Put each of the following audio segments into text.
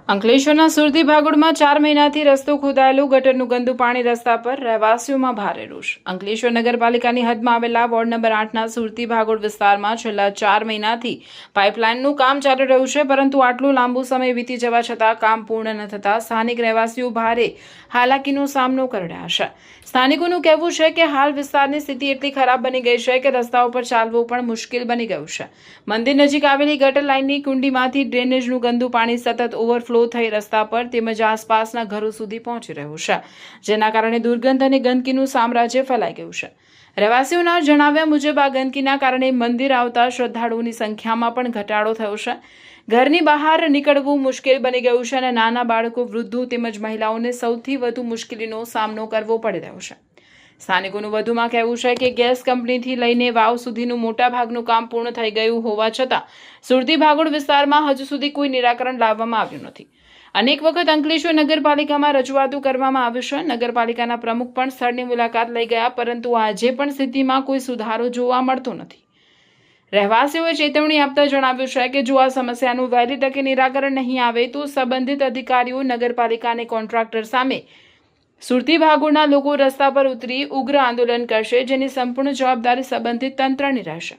અંકલેશ્વરના સુરતી ભાગોળમાં 4 મહિનાથી રસ્તો ખોદાયેલું, ગટરનું ગંદુ પાણી રસ્તા પર, રહેવાસીઓમાં ભારે રોષ। અંકલેશ્વર નગરપાલિકાની હદમાં આવેલા વોર્ડ નંબર 8ના સુરતી ભાગોળ વિસ્તારમાં છેલ્લા 4 મહિનાથી પાઇપલાઇનનું કામ ચાલી રહ્યું છે, પરંતુ આટલો લાંબો સમય વીતી જવા છતાં કામ પૂર્ણ ન થતાં સ્થાનિક રહેવાસીઓ ભારે હાલાકીનો સામનો કરી રહ્યા છે। સ્થાનિકોનું કહેવું છે કે હાલ વિસ્તારની સ્થિતિ એટલી ખરાબ બની ગઈ છે કે રસ્તાઓ પર ચાલવું પણ મુશ્કેલ બની ગયું છે। મંદિર નજીક આવેલી ગટર લાઇનની કુંડીમાંથી ડ્રેનેજનું ગંદુ પાણી સતત ઓવરફ્લો થઈ રસ્તા પર તેમજ આસપાસના ઘરો સુધી પહોંચી રહ્યું છે, જેના કારણે દુર્ગંધ અને ગંદકીનું સામ્રાજ્ય ફેલાઈ ગયું છે। રહેવાસીઓના જણાવ્યા મુજબ આ ગંદકીના કારણે મંદિર આવતા શ્રદ્ધાળુઓની સંખ્યામાં પણ ઘટાડો થયો છે। ઘરની બહાર નીકળવું મુશ્કેલ બની ગયું છે અને નાના બાળકો, વૃદ્ધો તેમજ મહિલાઓને સૌથી વધુ મુશ્કેલીનો સામનો કરવો પડી રહ્યો છે। સ્થાનિકોનું વધુમાં કહેવું છે કે ગેસ કંપનીથી લઈને વાવ સુધીનું મોટાભાગનું કામ પૂર્ણ થઈ ગયું હોવા છતાં સુરતી ભાગોળ વિસ્તારમાં હજુ સુધી કોઈ નિરાકરણ લાવવામાં આવ્યું નથી। અનેક વખત અંકલેશ્વર નગરપાલિકામાં રજૂઆતો કરવામાં આવી છે। નગરપાલિકાના પ્રમુખ પણ સ્થળની મુલાકાત લઈ ગયા, પરંતુ આજે પણ સ્થિતિમાં કોઈ સુધારો જોવા મળતો નથી। રહેવાસીઓએ ચેતવણી આપતા જણાવ્યું છે કે જો આ સમસ્યાનું વહેલી તકે નિરાકરણ નહીં આવે તો સંબંધિત અધિકારીઓ, નગરપાલિકા અને કોન્ટ્રાક્ટર સામે સુરતી ભાગોળના લોકો રસ્તા પર ઉતરી ઉગ્ર આંદોલન કરશે, જેની સંપૂર્ણ જવાબદારી સંબંધિત તંત્રની રહેશે।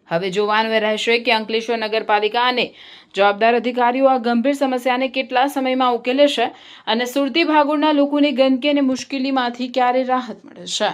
હવે જોવાનું એ રહેશે કે અંકલેશ્વર નગરપાલિકા અને જવાબદાર અધિકારીઓ આ ગંભીર સમસ્યાને કેટલા સમયમાં ઉકેલે છે અને સુરતી ભાગોળના લોકોને ગંદકી અને મુશ્કેલીમાંથી ક્યારે રાહત મળે છે।